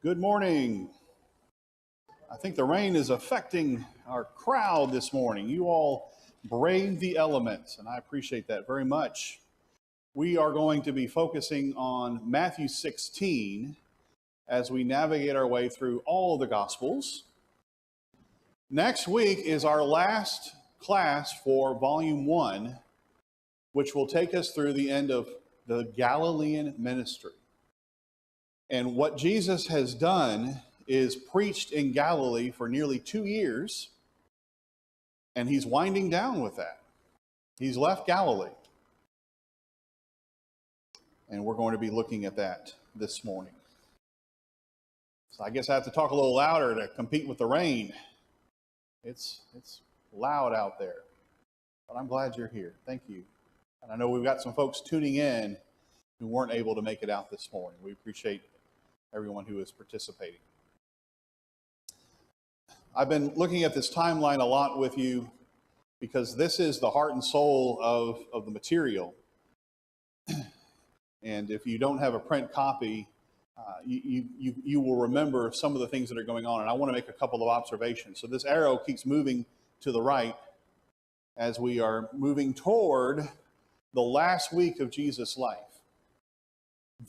Good morning. I think the rain is affecting our crowd this morning. You all braved the elements, and I appreciate that very much. We are going to be focusing on Matthew 16 as we navigate our way through all the Gospels. Next week is our last class for Volume 1, which will take us through the end of the Galilean ministry. And what Jesus has done is preached in Galilee for nearly 2 years, and he's winding down with that. He's left Galilee. And we're going to be looking at that this morning. So I guess I have to talk a little louder to compete with the rain. It's loud out there. But I'm glad you're here. Thank you. And I know we've got some folks tuning in who weren't able to make it out this morning. We appreciate everyone who is participating. I've been looking at this timeline a lot with you because this is the heart and soul of the material. And if you don't have a print copy, you will remember some of the things that are going on. And I want to make a couple of observations. So this arrow keeps moving to the right as we are moving toward the last week of Jesus' life.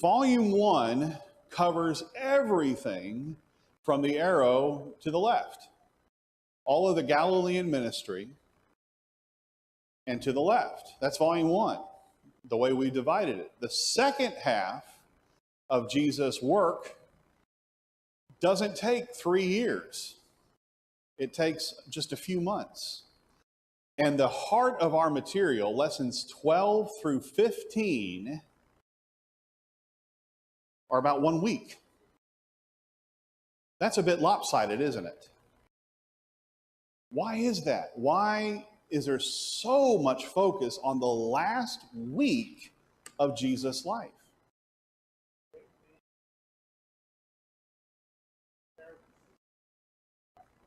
Volume 1 covers everything from the arrow to the left. All of the Galilean ministry and to the left. That's volume 1, the way we divided it. The second half of Jesus' work doesn't take 3 years. It takes just a few months. And the heart of our material, lessons 12 through 15, are about 1 week. That's a bit lopsided, isn't it? Why is that? Why is there so much focus on the last week of Jesus' life?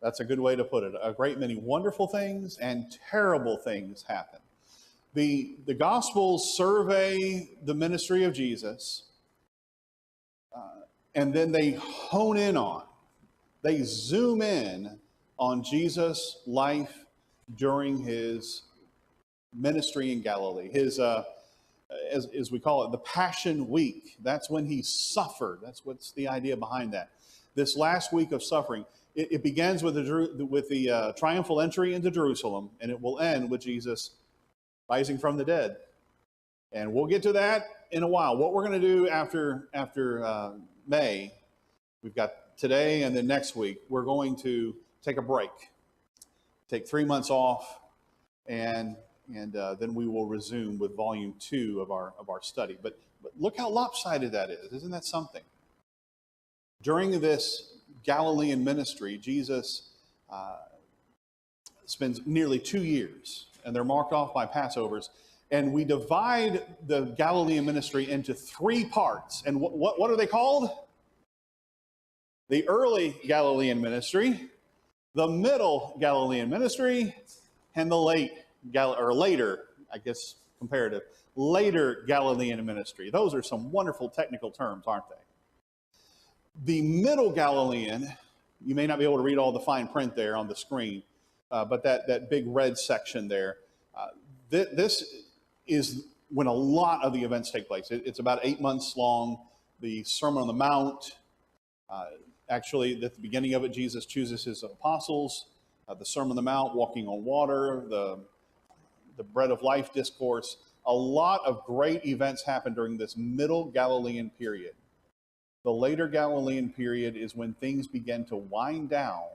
That's a good way to put it. A great many wonderful things and terrible things happen. The Gospels survey the ministry of Jesus, and then they hone in on, they zoom in on Jesus' life during his ministry in Galilee. His, as we call it, the Passion Week. That's when he suffered. That's what's the idea behind that. This last week of suffering. It begins with the triumphal entry into Jerusalem, and it will end with Jesus rising from the dead. And we'll get to that in a while. What we're going to do after May, we've got today and then next week, we're going to take a break, take 3 months off, and then we will resume with volume 2 of our study. But look how lopsided that is. Isn't that something? During this Galilean ministry, Jesus spends nearly 2 years, and they're marked off by Passovers. And we divide the Galilean ministry into 3 parts. And what are they called? The early Galilean ministry, the middle Galilean ministry, and the later, I guess comparative, later Galilean ministry. Those are some wonderful technical terms, aren't they? The middle Galilean, you may not be able to read all the fine print there on the screen, but that big red section there, this is when a lot of the events take place. It's about 8 months long. The Sermon on the Mount, actually, at the beginning of it, Jesus chooses his apostles. The Sermon on the Mount, walking on water, the bread of life discourse. A lot of great events happen during this middle Galilean period. The later Galilean period is when things begin to wind down.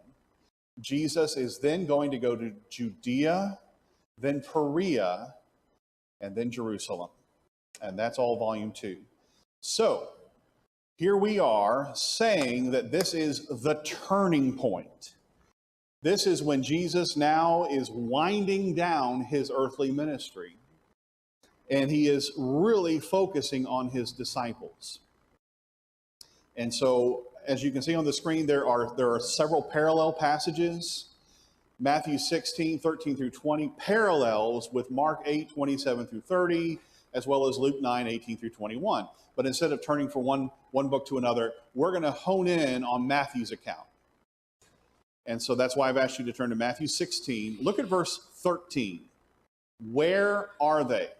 Jesus is then going to go to Judea, then Perea, and then Jerusalem. And that's all volume 2. So, here we are saying that this is the turning point. This is when Jesus now is winding down his earthly ministry. And he is really focusing on his disciples. And so, as you can see on the screen, there are several parallel passages. Matthew 16, 13 through 20 parallels with Mark 8, 27 through 30, as well as Luke 9:18 through 21. But instead of turning from one book to another, we're going to hone in on Matthew's account. And so that's why I've asked you to turn to Matthew 16. Look at verse 13. Where are they?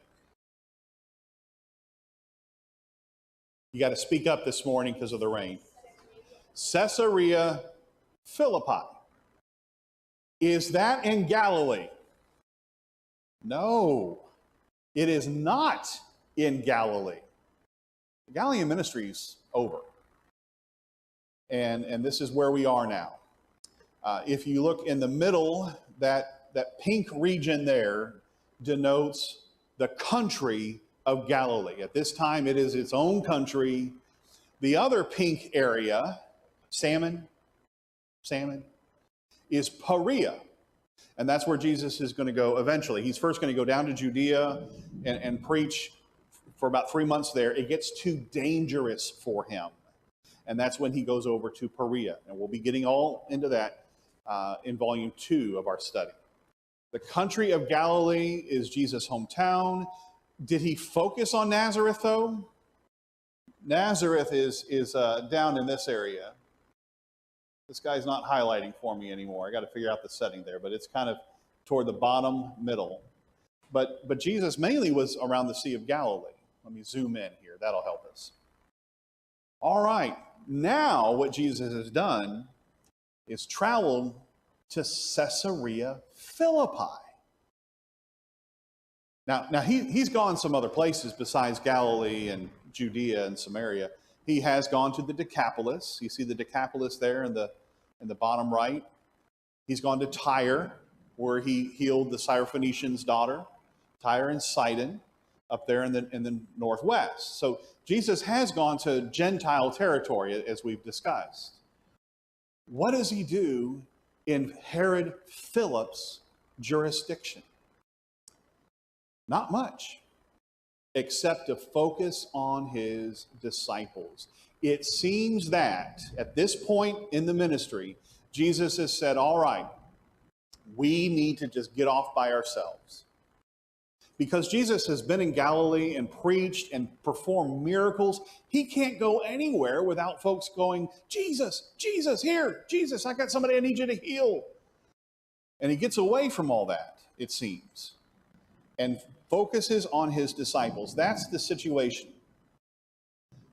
You got to speak up this morning because of the rain. Caesarea Philippi. Is that in Galilee? No, it is not in Galilee. The Galilean ministry is over. And this is where we are now. If you look in the middle, that pink region there denotes the country of Galilee. At this time, it is its own country. The other pink area, salmon, is Perea. And that's where Jesus is going to go eventually. He's first going to go down to Judea and preach for about 3 months there. It gets too dangerous for him. And that's when he goes over to Perea. And we'll be getting all into that in volume 2 of our study. The country of Galilee is Jesus' hometown. Did he focus on Nazareth, though? Nazareth is down in this area. This guy's not highlighting for me anymore. I got to figure out the setting there, but it's kind of toward the bottom middle. But Jesus mainly was around the Sea of Galilee. Let me zoom in here. That'll help us. All right. Now what Jesus has done is traveled to Caesarea Philippi. Now he's gone some other places besides Galilee and Judea and Samaria. He has gone to the Decapolis. You see the Decapolis there in the bottom right. He's gone to Tyre, where he healed the Syrophoenician's daughter. Tyre and Sidon, up there in the northwest. So Jesus has gone to Gentile territory, as we've discussed. What does he do in Herod Philip's jurisdiction? Not much, except to focus on his disciples. It seems that at this point in the ministry, Jesus has said, all right, we need to just get off by ourselves. Because Jesus has been in Galilee and preached and performed miracles, he can't go anywhere without folks going, Jesus, Jesus, here, Jesus, I got somebody I need you to heal. And he gets away from all that, it seems, and focuses on his disciples. That's the situation.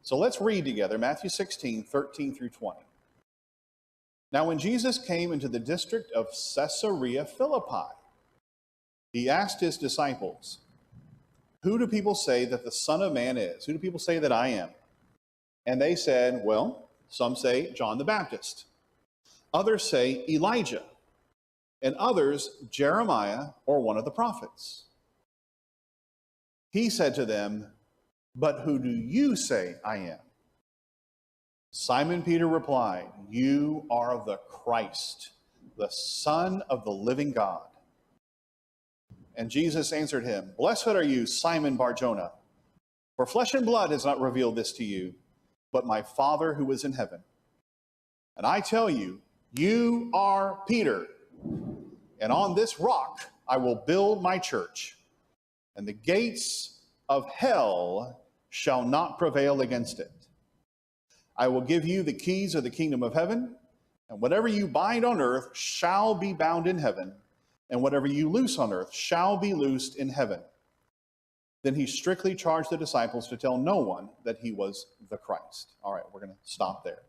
So let's read together Matthew 16, 13 through 20. Now when Jesus came into the district of Caesarea Philippi, he asked his disciples, who do people say that the Son of Man is? Who do people say that I am? And they said, well, some say John the Baptist. Others say Elijah. And others, Jeremiah or one of the prophets. He said to them, but who do you say I am? Simon Peter replied, you are the Christ, the Son of the living God. And Jesus answered him, blessed are you, Simon Bar-Jonah, for flesh and blood has not revealed this to you, but my Father who is in heaven. And I tell you, you are Peter, and on this rock I will build my church, and the gates of hell shall not prevail against it. I will give you the keys of the kingdom of heaven, and whatever you bind on earth shall be bound in heaven, and whatever you loose on earth shall be loosed in heaven. Then he strictly charged the disciples to tell no one that he was the Christ. All right, we're going to stop there.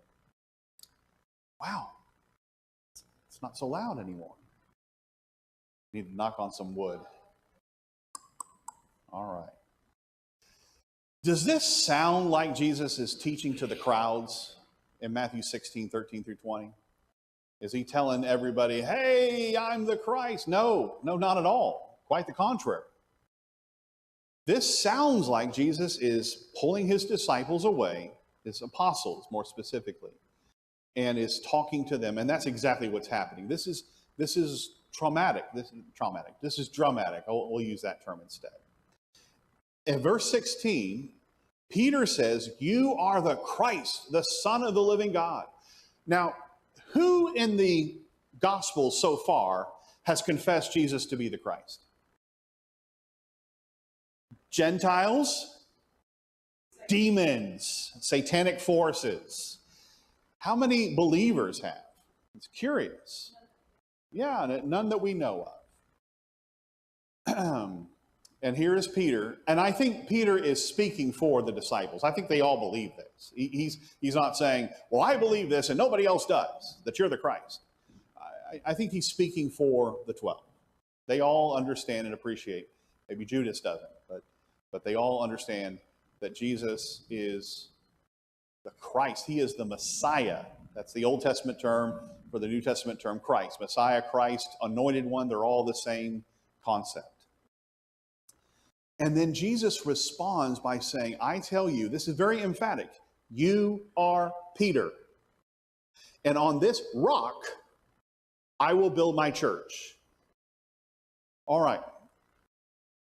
Wow, it's not so loud anymore. Need to knock on some wood. All right. Does this sound like Jesus is teaching to the crowds in Matthew 16, 13 through 20? Is he telling everybody, hey, I'm the Christ? No, not at all. Quite the contrary. This sounds like Jesus is pulling his disciples away, his apostles more specifically, and is talking to them. And that's exactly what's happening. This is traumatic. This is dramatic. We'll use that term instead. In verse 16, Peter says, you are the Christ, the Son of the living God. Now, who in the gospel so far has confessed Jesus to be the Christ? Gentiles, demons, satanic forces. How many believers have? It's curious. Yeah, none that we know of. And here is Peter. And I think Peter is speaking for the disciples. I think they all believe this. He's not saying, well, I believe this and nobody else does, that you're the Christ. I think he's speaking for the 12. They all understand and appreciate. Maybe Judas doesn't, but they all understand that Jesus is the Christ. He is the Messiah. That's the Old Testament term for the New Testament term Christ. Messiah, Christ, anointed one, they're all the same concept. And then Jesus responds by saying, I tell you, this is very emphatic, you are Peter. And on this rock, I will build my church. All right.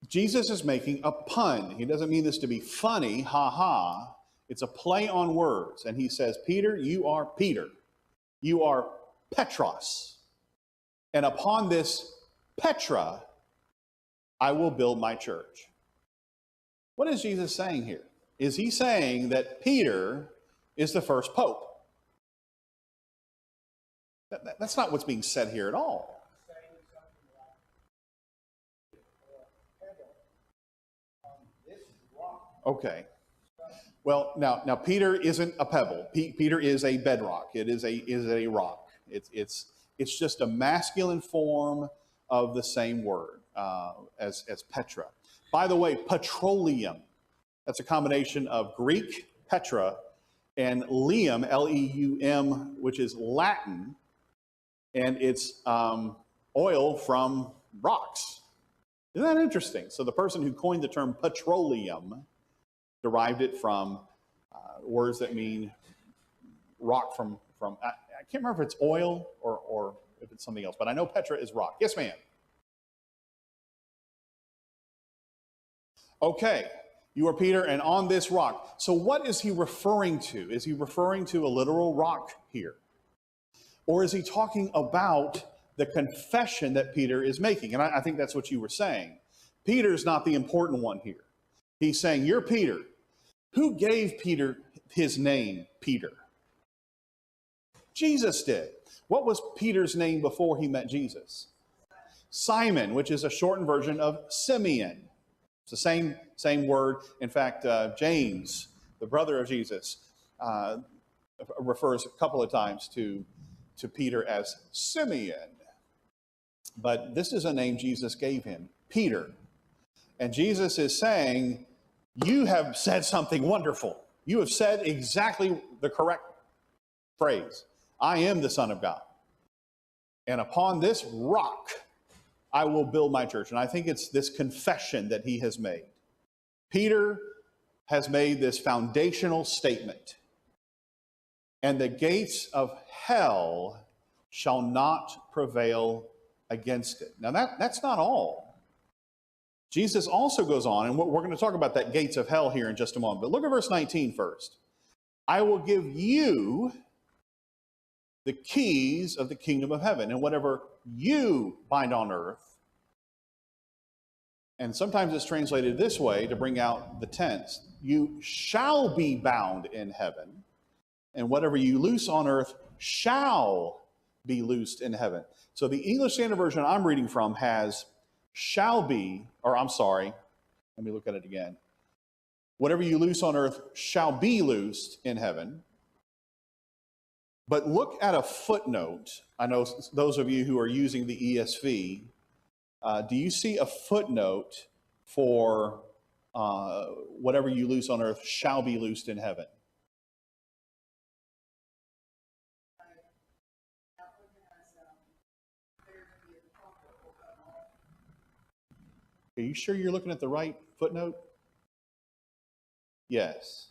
Jesus is making a pun. He doesn't mean this to be funny, ha ha. It's a play on words. And he says, Peter, you are Peter. You are Petros. And upon this Petra, I will build my church. What is Jesus saying here? Is he saying that Peter is the first pope? That's not what's being said here at all. Okay. Well, now Peter isn't a pebble. Peter is a bedrock. It is a rock. It's just a masculine form of the same word as Petra. By the way, petroleum. That's a combination of Greek Petra and leum, L-E-U-M, which is Latin, and it's oil from rocks. Isn't that interesting? So the person who coined the term petroleum derived it from words that mean rock from I can't remember if it's oil or if it's something else, but I know Petra is rock. Yes, ma'am. Okay, you are Peter, and on this rock. So what is he referring to? Is he referring to a literal rock here? Or is he talking about the confession that Peter is making? And I think that's what you were saying. Peter's not the important one here. He's saying, you're Peter. Who gave Peter his name, Peter? Jesus did. What was Peter's name before he met Jesus? Simon, which is a shortened version of Simeon. It's the same word. In fact, James, the brother of Jesus, refers a couple of times to Peter as Simeon. But this is a name Jesus gave him, Peter. And Jesus is saying, you have said something wonderful. You have said exactly the correct phrase. I am the Son of God. And upon this rock, I will build my church. And I think it's this confession that he has made. Peter has made this foundational statement. And the gates of hell shall not prevail against it. Now that's not all. Jesus also goes on, and we're going to talk about that gates of hell here in just a moment. But look at verse 19 first. I will give you the keys of the kingdom of heaven, and whatever you bind on earth, and sometimes it's translated this way to bring out the tense, you shall be bound in heaven, and whatever you loose on earth shall be loosed in heaven. So the English Standard Version I'm reading from has shall be, or I'm sorry, let me look at it again. Whatever you loose on earth shall be loosed in heaven. But look at a footnote. I know those of you who are using the ESV, do you see a footnote for whatever you loose on earth shall be loosed in heaven? Are you sure you're looking at the right footnote? Yes.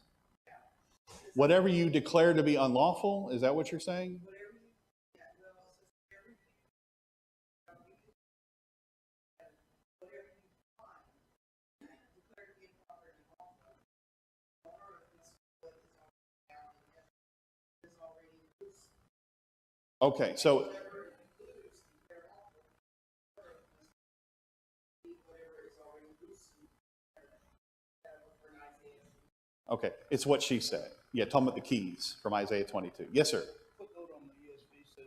Whatever you declare to be unlawful, is that what you're saying? Okay, so Okay, it's what she said. Yeah, talking about the keys from Isaiah 22. Yes, sir. Footnote on the ESV says,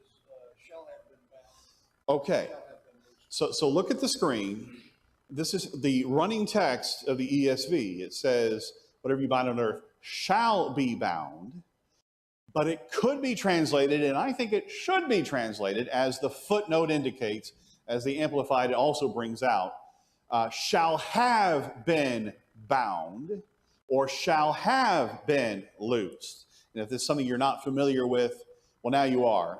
shall have been bound. Okay, Shall have been loosed. so look at the screen. This is the running text of the ESV. It says, whatever you bind on earth shall be bound. But it could be translated, and I think it should be translated, as the footnote indicates, as the Amplified also brings out, shall have been bound, or shall have been loosed. And if this is something you're not familiar with, well, now you are.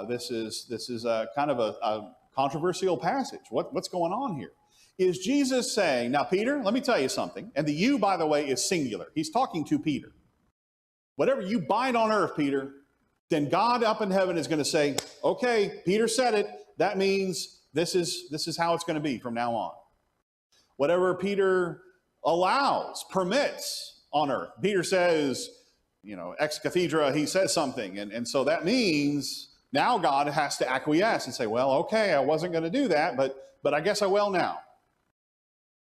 This is a kind of a controversial passage. What's going on here? Is Jesus saying, now, Peter, let me tell you something, and the you, by the way, is singular. He's talking to Peter. Whatever you bind on earth, Peter, then God up in heaven is going to say, okay, Peter said it. That means this is how it's going to be from now on. Whatever Peter allows, permits on earth. Peter says, ex cathedra, he says something. And so that means now God has to acquiesce and say, well, okay, I wasn't going to do that, but I guess I will now.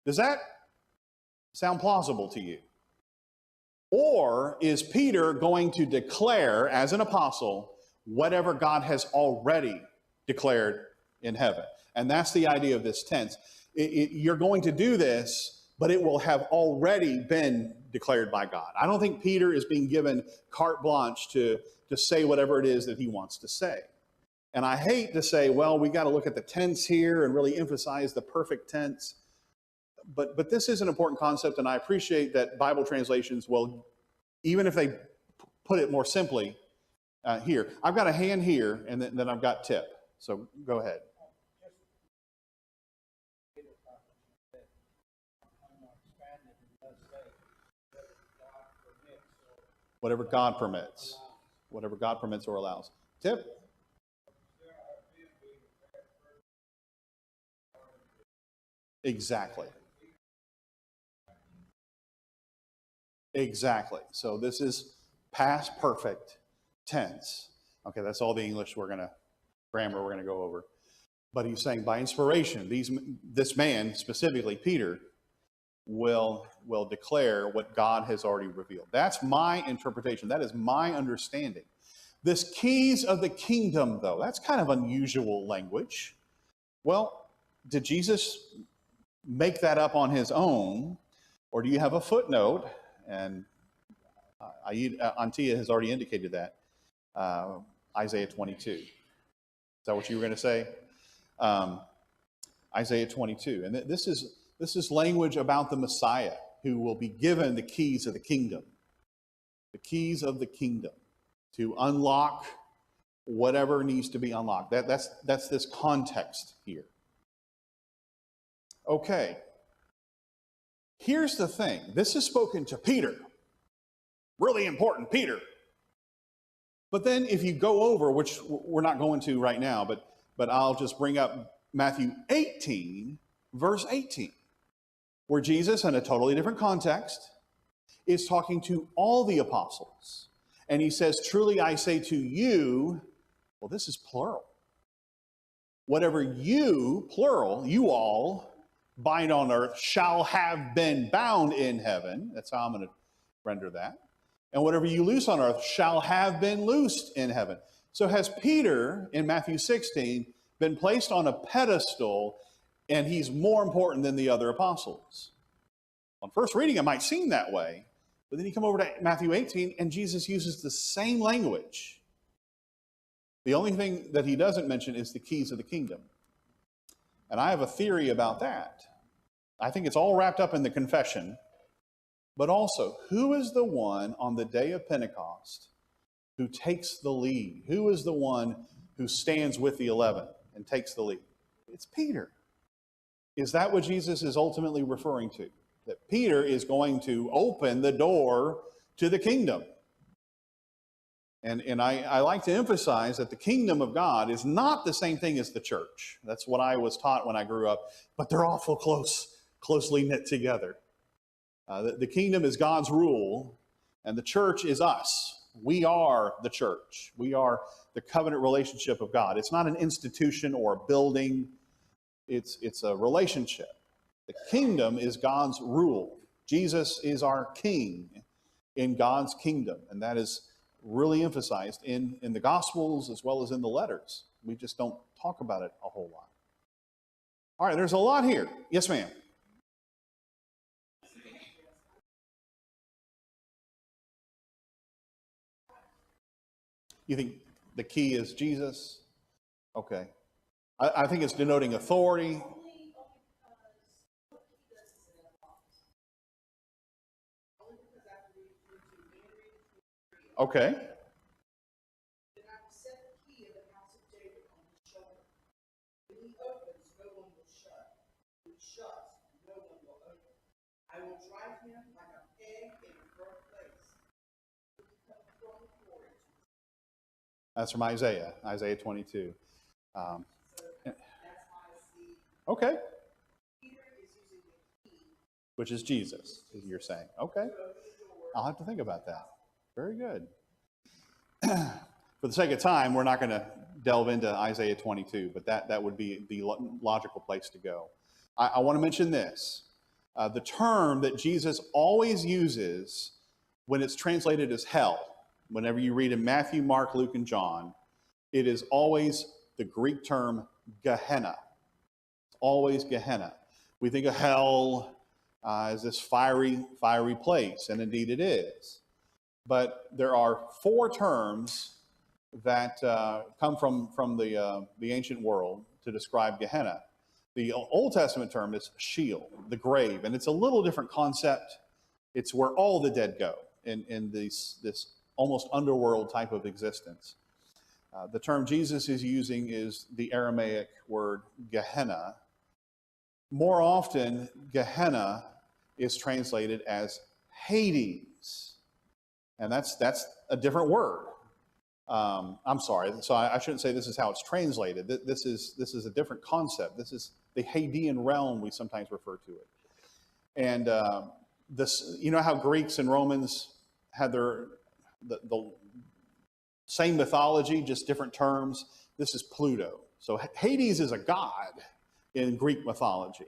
Does that sound plausible to you? Or is Peter going to declare as an apostle whatever God has already declared in heaven? And that's the idea of this tense. You're going to do this, but it will have already been declared by God. I don't think Peter is being given carte blanche to say whatever it is that he wants to say. And I hate to say, well, we got to look at the tense here and really emphasize the perfect tense. But this is an important concept, and I appreciate that Bible translations will, even if they put it more simply, here. I've got a hand here, and then I've got tip. So go ahead. Whatever God permits. Whatever God permits or allows. Tip? Exactly. Exactly. So this is past perfect tense. Okay, that's all the English grammar we're going to go over. But he's saying by inspiration, this man, specifically Peter, will declare what God has already revealed. That's my interpretation. That is my understanding. This keys of the kingdom, though, that's kind of unusual language. Well, did Jesus make that up on his own, or do you have a footnote? And Antia has already indicated that. Isaiah 22. Is that what you were going to say? Isaiah 22. And this is language about the Messiah who will be given the keys of the kingdom. The keys of the kingdom to unlock whatever needs to be unlocked. That's this context here. Okay. Here's the thing. This is spoken to Peter. Really important, Peter. But then if you go over, which we're not going to right now, but I'll just bring up Matthew 18, verse 18, where Jesus, in a totally different context, is talking to all the apostles. And he says, truly I say to you, well, this is plural. Whatever you, plural, you all, bind on earth shall have been bound in heaven. That's how I'm going to render that. And whatever you loose on earth shall have been loosed in heaven. So has Peter, in Matthew 16, been placed on a pedestal, and he's more important than the other apostles? On first reading, it might seem that way. But then you come over to Matthew 18, and Jesus uses the same language. The only thing that he doesn't mention is the keys of the kingdom. And I have a theory about that. I think it's all wrapped up in the confession. But also, who is the one on the day of Pentecost who takes the lead? Who is the one who stands with the 11 and takes the lead? It's Peter. Is that what Jesus is ultimately referring to? That Peter is going to open the door to the kingdom. And I like to emphasize that the kingdom of God is not the same thing as the church. That's what I was taught when I grew up. But they're awful closely knit together. The kingdom is God's rule, and the church is us. We are the church. We are the covenant relationship of God. It's not an institution or a building. It's a relationship. The kingdom is God's rule. Jesus is our king. in God's kingdom. And that is really emphasized in the Gospels as well as in the letters. We just don't talk about it a whole lot. All right, there's a lot here. Yes, ma'am. You think the key is Jesus? Okay. I think it's denoting authority. Okay. I will drive him like a peg in a firm place. That's from Isaiah 22. Okay. Which is Jesus, as you're saying. Okay. I'll have to think about that. Very good. For the sake of time, we're not going to delve into Isaiah 22, but that would be the logical place to go. I want to mention this. The term that Jesus always uses when it's translated as hell, whenever you read in Matthew, Mark, Luke, and John, it is always the Greek term Gehenna. It's always Gehenna. We think of hell as this fiery place, and indeed it is. But there are 4 terms that come from the ancient world to describe Gehenna. The Old Testament term is Sheol, the grave, and it's a little different concept. It's where all the dead go in this almost underworld type of existence. The term Jesus is using is the Aramaic word Gehenna. More often, Gehenna is translated as Hades, and that's a different word. I'm sorry, so I shouldn't say this is how it's translated. This is a different concept. This is the Hadean realm, we sometimes refer to it. And this, you know how Greeks and Romans had the same mythology, just different terms? This is Pluto. So Hades is a god in Greek mythology.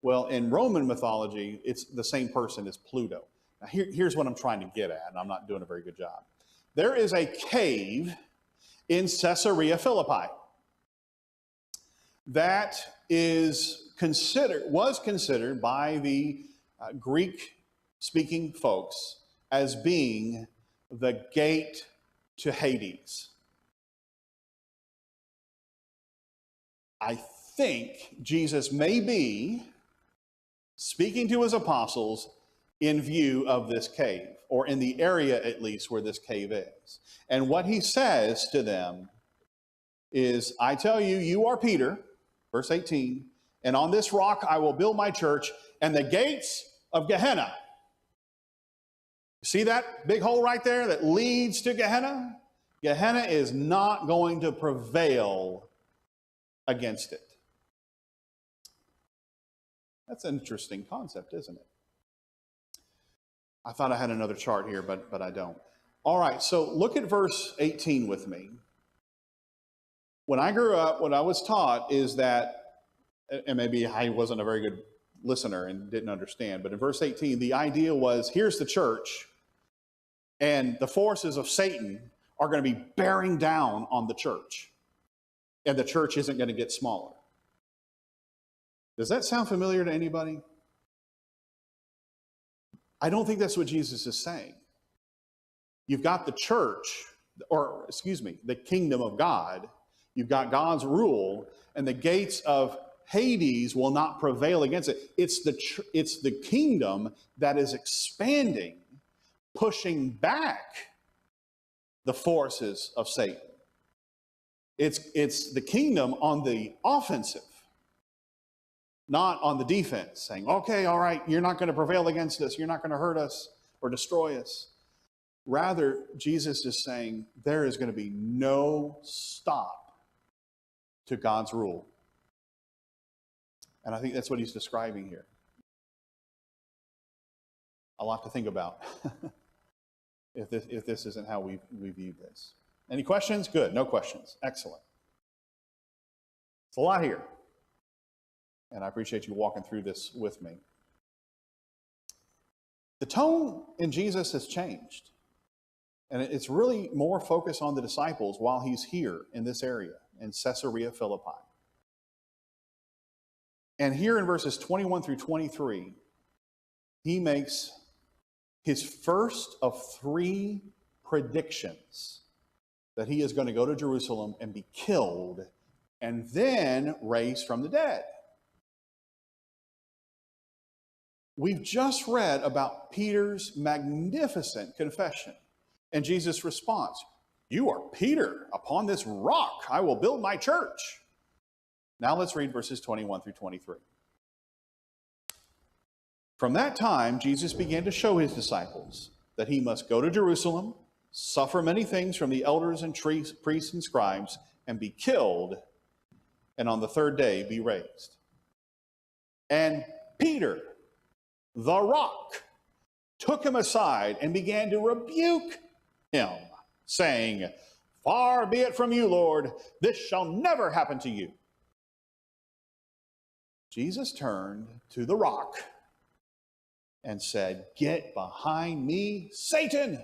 Well, in Roman mythology, it's the same person as Pluto. Now here's what I'm trying to get at, and I'm not doing a very good job. There is a cave in Caesarea Philippi that was considered by the Greek-speaking folks as being the gate to Hades. I think Jesus may be speaking to his apostles in view of this cave, or in the area at least where this cave is. And what he says to them is, I tell you, you are Peter, verse 18, and on this rock I will build my church, and the gates of Gehenna. See that big hole right there that leads to Gehenna? Gehenna is not going to prevail against it. That's an interesting concept, isn't it? I thought I had another chart here, but I don't. All right, so look at verse 18 with me. When I grew up, what I was taught is that, and maybe I wasn't a very good listener and didn't understand, but in verse 18, the idea was, here's the church, and the forces of Satan are going to be bearing down on the church, and the church isn't going to get smaller. Does that sound familiar to anybody? I don't think that's what Jesus is saying. You've got the church, or excuse me, the kingdom of God. You've got God's rule, and the gates of Hades will not prevail against it. It's the kingdom that is expanding, pushing back the forces of Satan. It's the kingdom on the offensive, not on the defense, saying, okay, all right, you're not going to prevail against us. You're not going to hurt us or destroy us. Rather, Jesus is saying there is going to be no stop to God's rule. And I think that's what he's describing here. A lot to think about if this isn't how we view this. Any questions? Good. No questions. Excellent. It's a lot here. And I appreciate you walking through this with me. The tone in Jesus has changed. And it's really more focused on the disciples while he's here in this area, in Caesarea Philippi. And here in verses 21 through 23, he makes his first of 3 predictions that he is going to go to Jerusalem and be killed and then raised from the dead. We've just read about Peter's magnificent confession and Jesus' response. You are Peter. Upon this rock I will build my church. Now let's read verses 21 through 23. From that time, Jesus began to show his disciples that he must go to Jerusalem, suffer many things from the elders and priests and scribes, and be killed, and on the 3rd day be raised. And Peter, the rock, took him aside and began to rebuke him, saying, Far be it from you, Lord, this shall never happen to you. Jesus turned to the rock and said, Get behind me, Satan!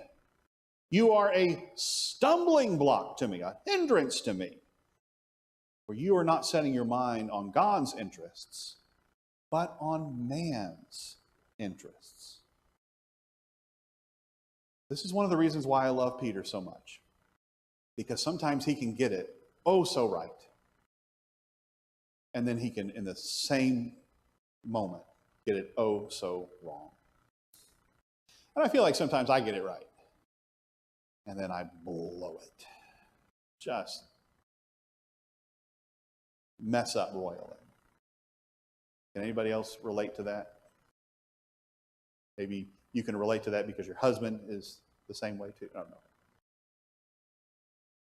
You are a stumbling block to me, a hindrance to me. For you are not setting your mind on God's interests, but on man's interests. This is one of the reasons why I love Peter so much. Because sometimes he can get it oh so right. And then he can, in the same moment, get it oh so wrong. And I feel like sometimes I get it right. And then I blow it. Just mess up royally. Can anybody else relate to that? Maybe you can relate to that because your husband is the same way too. I don't know.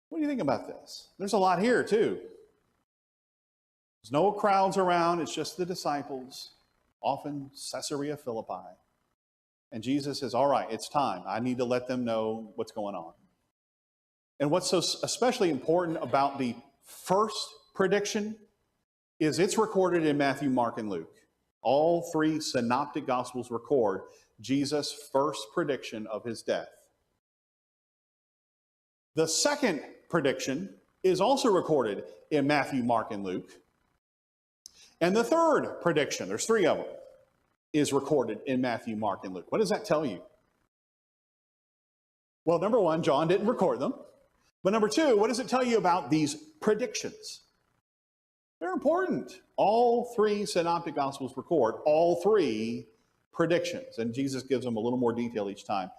What do you think about this? There's a lot here too. There's no crowds around. It's just the disciples, often Caesarea Philippi. And Jesus says, all right, it's time. I need to let them know what's going on. And what's so especially important about the first prediction is it's recorded in Matthew, Mark, and Luke. All 3 synoptic gospels record Jesus' first prediction of his death. The second prediction is also recorded in Matthew, Mark, and Luke. And the third prediction, there's 3 of them, is recorded in Matthew, Mark, and Luke. What does that tell you? Well, number 1, John didn't record them. But number 2, what does it tell you about these predictions? They're important. All 3 synoptic gospels record all 3 predictions. And Jesus gives them a little more detail each time.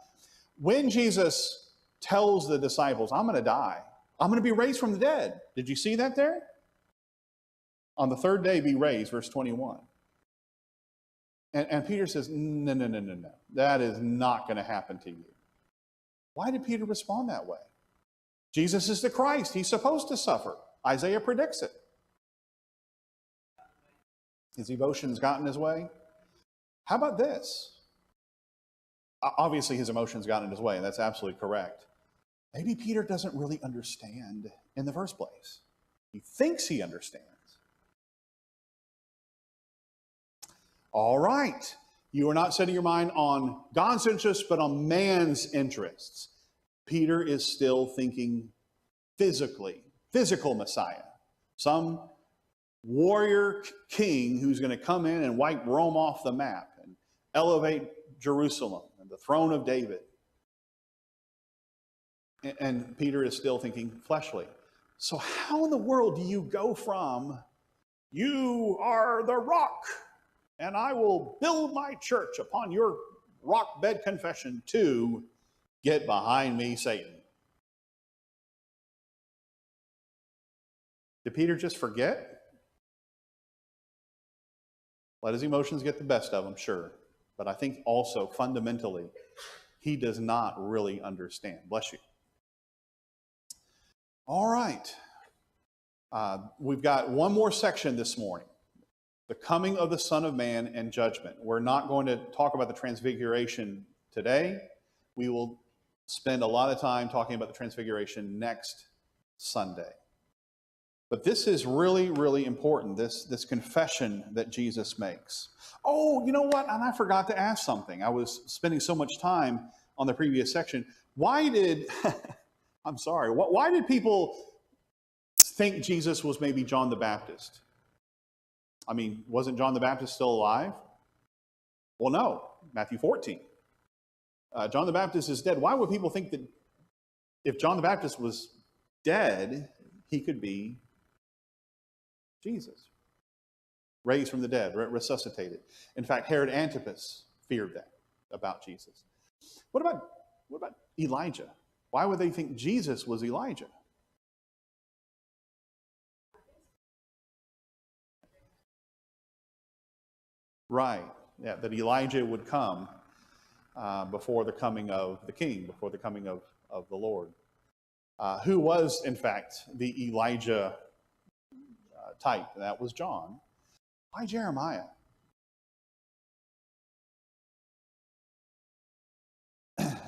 When Jesus tells the disciples, I'm going to die, I'm going to be raised from the dead. Did you see that there? On the 3rd day be raised, verse 21. And Peter says, no. That is not going to happen to you. Why did Peter respond that way? Jesus is the Christ. He's supposed to suffer. Isaiah predicts it. His emotions got in his way? How about this? Obviously, his emotions got in his way, and that's absolutely correct. Maybe Peter doesn't really understand in the first place. He thinks he understands. All right. You are not setting your mind on God's interests, but on man's interests. Peter is still thinking physical Messiah. Some warrior king who's going to come in and wipe Rome off the map and elevate Jerusalem and the throne of David. And Peter is still thinking fleshly. So how in the world do you go from, you are the rock, and I will build my church upon your rock bed confession, to get behind me, Satan? Did Peter just forget? Let his emotions get the best of him, sure. But I think also fundamentally, he does not really understand. Bless you. All right. We've got one more section this morning. The coming of the Son of Man and judgment. We're not going to talk about the transfiguration today. We will spend a lot of time talking about the transfiguration next Sunday. But this is really, really important, this confession that Jesus makes. Oh, you know what? And I forgot to ask something. I was spending so much time on the previous section. Why did, I'm sorry, why did people think Jesus was maybe John the Baptist? I mean, wasn't John the Baptist still alive? Well, no, Matthew 14. John the Baptist is dead. Why would people think that if John the Baptist was dead, he could be Jesus, raised from the dead, resuscitated? In fact, Herod Antipas feared that about Jesus. What about Elijah? Why would they think Jesus was Elijah? Right, yeah, that Elijah would come before the coming of the king, before the coming of the Lord. Who was, in fact, the Elijah type? And that was John. Why Jeremiah?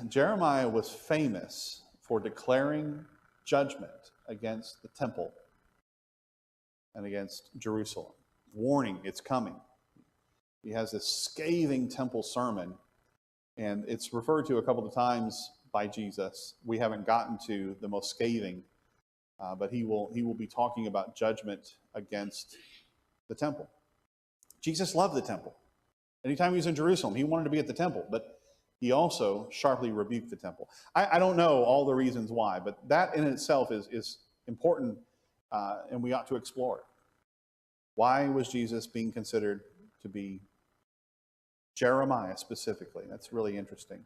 Jeremiah was famous for declaring judgment against the temple and against Jerusalem, warning it's coming. He has this scathing temple sermon, and it's referred to a couple of times by Jesus. We haven't gotten to the most scathing, but he will be talking about judgment against the temple. Jesus loved the temple. Anytime he was in Jerusalem, he wanted to be at the temple, but he also sharply rebuked the temple. I don't know all the reasons why, but that in itself is important, and we ought to explore it. Why was Jesus being considered to be Jeremiah specifically? That's really interesting.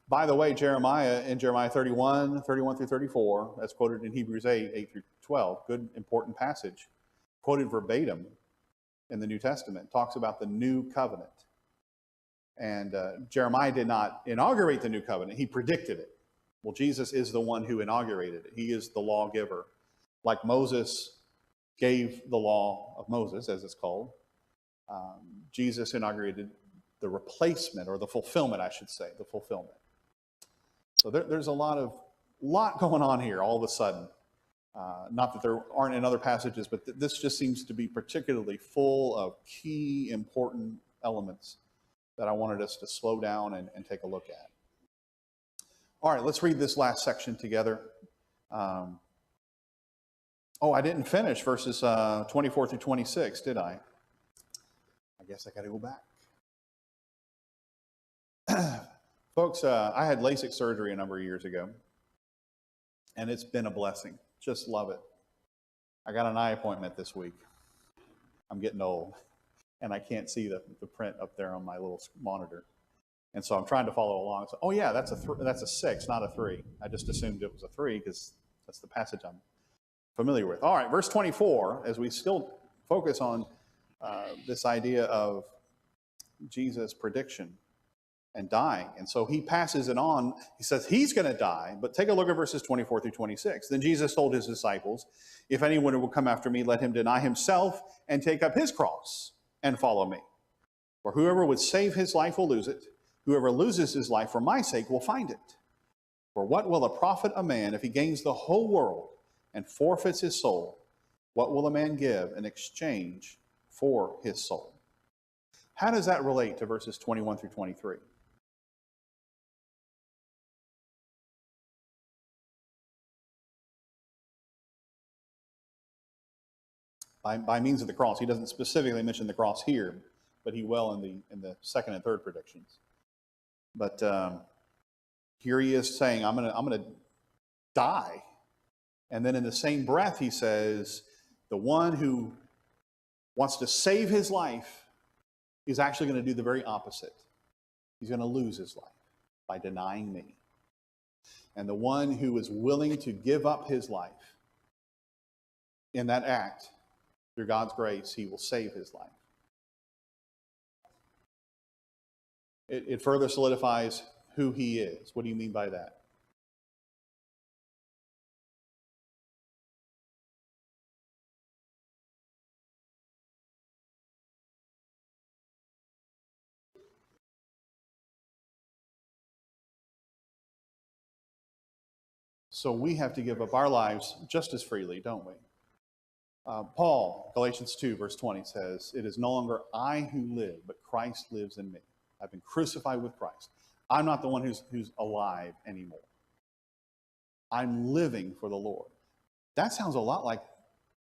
By the way, Jeremiah, in Jeremiah 31 through 34, that's quoted in Hebrews 8 through 12, good, important passage, quoted verbatim in the New Testament, talks about the new covenant. And Jeremiah did not inaugurate the new covenant, he predicted it. Well, Jesus is the one who inaugurated it. He is the lawgiver. Like Moses gave the law of Moses, as it's called, Jesus inaugurated the replacement, or the fulfillment, I should say, the fulfillment. So there's a lot going on here all of a sudden. Not that there aren't in other passages, but this just seems to be particularly full of key, important elements that I wanted us to slow down and take a look at. All right, let's read this last section together. I didn't finish verses 24 through 26, did I? I guess I got to go back. Folks, I had LASIK surgery a number of years ago, and it's been a blessing. Just love it. I got an eye appointment this week. I'm getting old, and I can't see the print up there on my little monitor. And so I'm trying to follow along. So, that's a 6, not a 3. I just assumed it was a 3 because that's the passage I'm familiar with. All right, verse 24, as we still focus on this idea of Jesus' prediction and dying. And so he passes it on. He says he's going to die, but take a look at verses 24 through 26. Then Jesus told his disciples, if anyone will come after me, let him deny himself and take up his cross and follow me. For whoever would save his life will lose it. Whoever loses his life for my sake will find it. For what will it profit a man if he gains the whole world and forfeits his soul? What will a man give in exchange for his soul? How does that relate to verses 21 through 23? By means of the cross. He doesn't specifically mention the cross here, but he will in the second and third predictions. But here he is saying, I'm gonna die. And then in the same breath, he says, the one who wants to save his life is actually going to do the very opposite. He's going to lose his life by denying me. And the one who is willing to give up his life, in that act, through God's grace, he will save his life. It further solidifies who he is. What do you mean by that? So we have to give up our lives just as freely, don't we? Paul, Galatians 2, verse 20 says, "It is no longer I who live, but Christ lives in me. I've been crucified with Christ. I'm not the one who's alive anymore. I'm living for the Lord." That sounds a lot like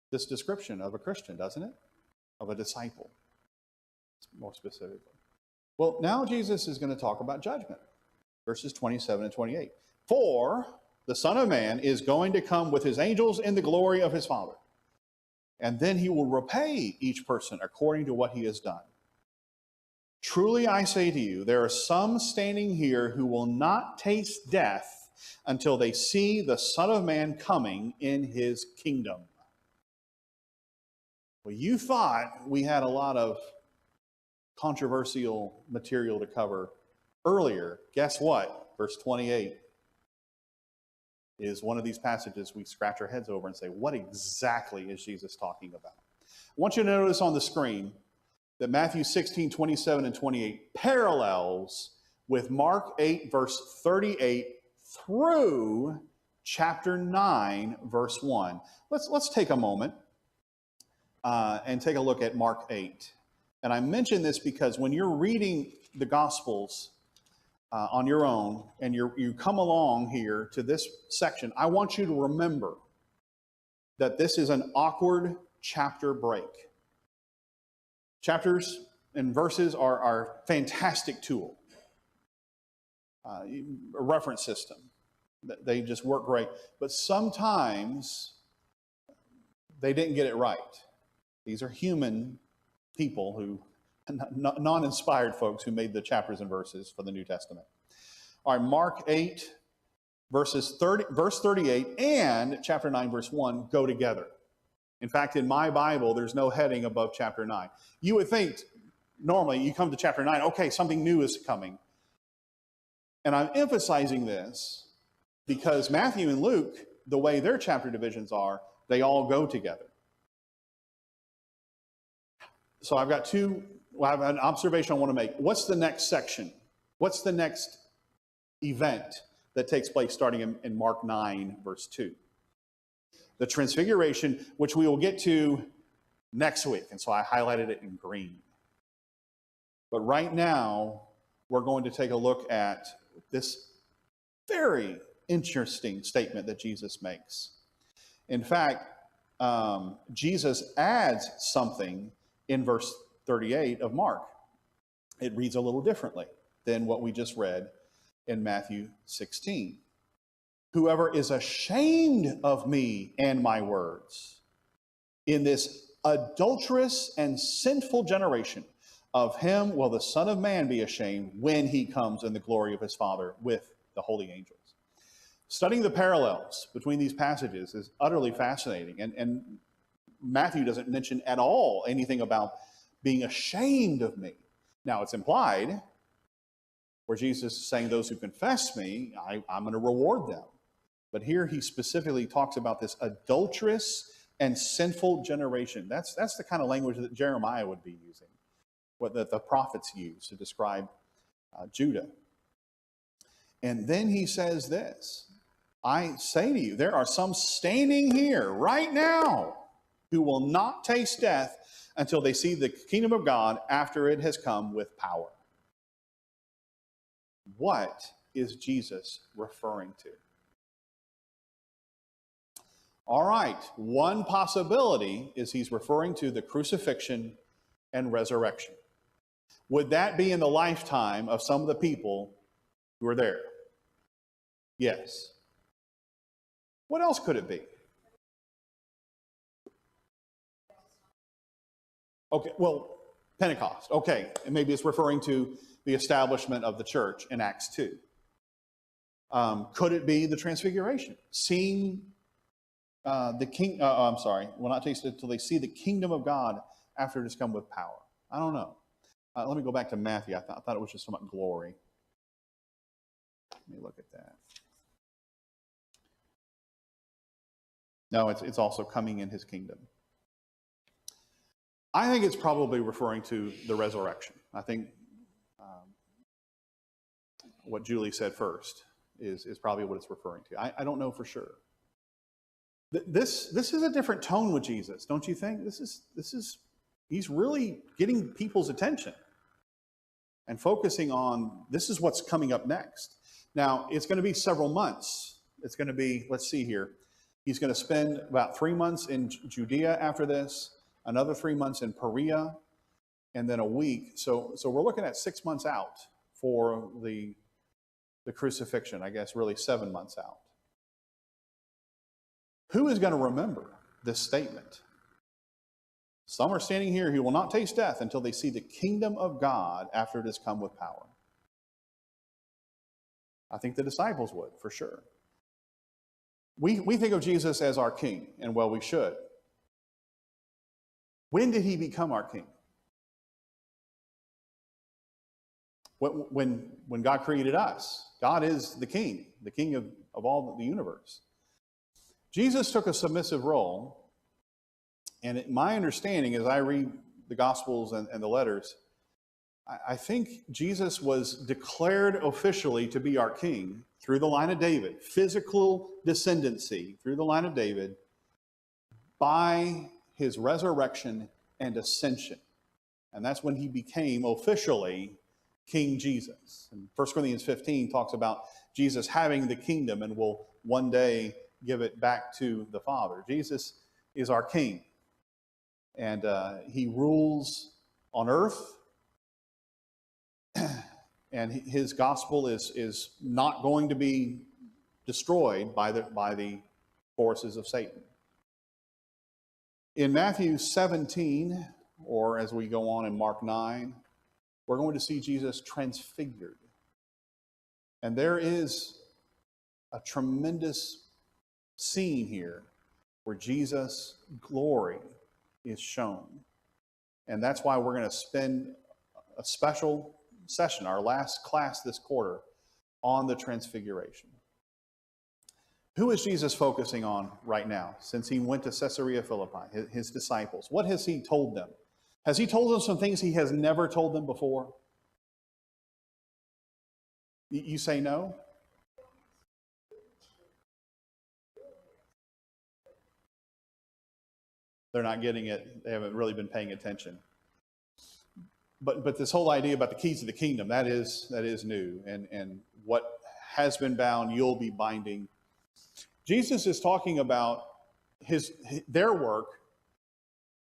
this description of a Christian, doesn't it? Of a disciple, more specifically. Well, now Jesus is going to talk about judgment. Verses 27 and 28. "For the Son of Man is going to come with his angels in the glory of his Father. And then he will repay each person according to what he has done. Truly I say to you, there are some standing here who will not taste death until they see the Son of Man coming in his kingdom." Well, you thought we had a lot of controversial material to cover earlier. Guess what? Verse 28 is one of these passages we scratch our heads over and say, what exactly is Jesus talking about? I want you to notice on the screen that Matthew 16, 27 and 28 parallels with Mark 8, verse 38 through chapter 9, verse 1. Let's take a moment and take a look at Mark 8. And I mention this because when you're reading the Gospels on your own and you come along here to this section, I want you to remember that this is an awkward chapter break. Chapters and verses are a fantastic tool, a reference system. They just work great. But sometimes they didn't get it right. These are human people who, non-inspired folks who made the chapters and verses for the New Testament. All right, Mark 8, verse 38 and chapter 9, verse 1 go together. In fact, in my Bible, there's no heading above chapter 9. You would think, normally, you come to chapter 9, okay, something new is coming. And I'm emphasizing this because Matthew and Luke, the way their chapter divisions are, they all go together. So I have an observation I want to make. What's the next section? What's the next event that takes place starting in Mark 9, verse 2? The Transfiguration, which we will get to next week. And so I highlighted it in green. But right now, we're going to take a look at this very interesting statement that Jesus makes. In fact, Jesus adds something in verse 38 of Mark. It reads a little differently than what we just read in Matthew 16. "Whoever is ashamed of me and my words in this adulterous and sinful generation, of him will the Son of Man be ashamed when he comes in the glory of his Father with the holy angels." Studying the parallels between these passages is utterly fascinating. And Matthew doesn't mention at all anything about being ashamed of me. Now, it's implied where Jesus is saying, those who confess me, I'm going to reward them. But here he specifically talks about this adulterous and sinful generation. That's the kind of language that Jeremiah would be using, what the prophets use to describe Judah. And then he says this, "I say to you, there are some standing here right now who will not taste death until they see the kingdom of God after it has come with power." What is Jesus referring to? All right, one possibility is he's referring to the crucifixion and resurrection. Would that be in the lifetime of some of the people who are there? Yes. What else could it be? Okay, well, Pentecost. Okay, and maybe it's referring to the establishment of the church in Acts 2. Could it be the Transfiguration? Seeing the king, will not taste it until they see the kingdom of God after it has come with power. I don't know. Let me go back to Matthew. I thought it was just about glory. Let me look at that. No, it's also coming in his kingdom. I think it's probably referring to the resurrection. I think what Julie said first is probably what it's referring to. I don't know for sure. This is a different tone with Jesus, don't you think? He's really getting people's attention and focusing on this is what's coming up next. Now, it's going to be several months. It's going to be, let's see here. He's going to spend about 3 months in Judea after this, another 3 months in Perea, and then a week. So we're looking at 6 months out for the crucifixion, I guess really 7 months out. Who is going to remember this statement? Some are standing here who will not taste death until they see the kingdom of God after it has come with power. I think the disciples would, for sure. We think of Jesus as our king, and well, we should. When did he become our king? When God created us. God is the king of all the universe. Jesus took a submissive role, and my understanding as I read the Gospels and the letters, I think Jesus was declared officially to be our king through the line of David, physical descendancy through the line of David by his resurrection and ascension. And that's when he became officially King Jesus. And 1 Corinthians 15 talks about Jesus having the kingdom and will one day give it back to the Father. Jesus is our king. And he rules on earth. And his gospel is not going to be destroyed by the forces of Satan. In Matthew 17, or as we go on in Mark 9, we're going to see Jesus transfigured. And there is a tremendous scene here where Jesus' glory is shown. And that's why we're going to spend a special session, our last class this quarter, on the transfiguration. Who is Jesus focusing on right now since he went to Caesarea Philippi, his disciples? What has he told them? Has he told them some things he has never told them before? You say no? They're not getting it. They haven't really been paying attention. But this whole idea about the keys of the kingdom, that is new. And what has been bound, you'll be binding. Jesus is talking about their work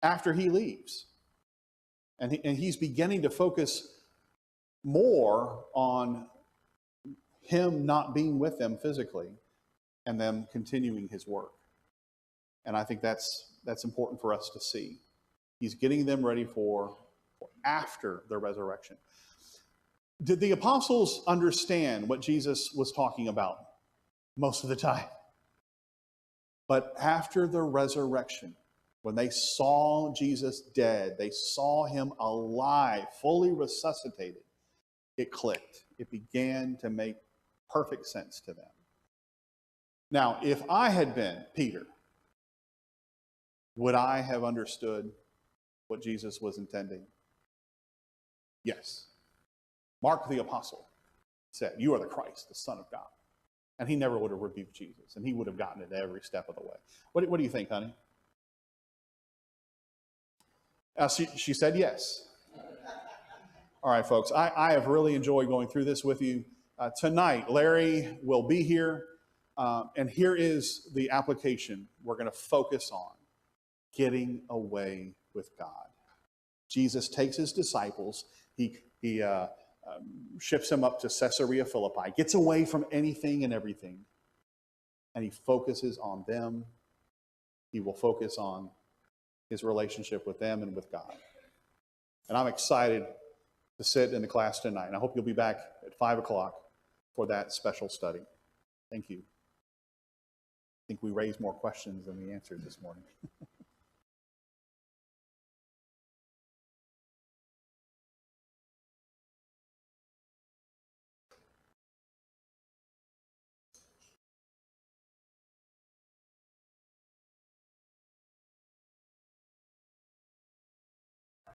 after he leaves. And he's beginning to focus more on him not being with them physically and them continuing his work. And I think that's important for us to see. He's getting them ready for after the resurrection. Did the apostles understand what Jesus was talking about? Most of the time. But after the resurrection, when they saw Jesus dead, they saw him alive, fully resuscitated, it clicked. It began to make perfect sense to them. Now, if I had been Peter, would I have understood what Jesus was intending? Yes. Marc the apostle said, "You are the Christ, the Son of God." And he never would have rebuked Jesus, and he would have gotten it every step of the way. What do you think, honey? She said yes. All right, folks, I have really enjoyed going through this with you. Tonight, Larry will be here, and here is the application we're going to focus on: getting away with God. Jesus takes his disciples, he ships them up to Caesarea Philippi, gets away from anything and everything, and he focuses on them. He will focus on his relationship with them and with God. And I'm excited to sit in the class tonight. And I hope you'll be back at 5 o'clock for that special study. Thank you. I think we raised more questions than we answered this morning.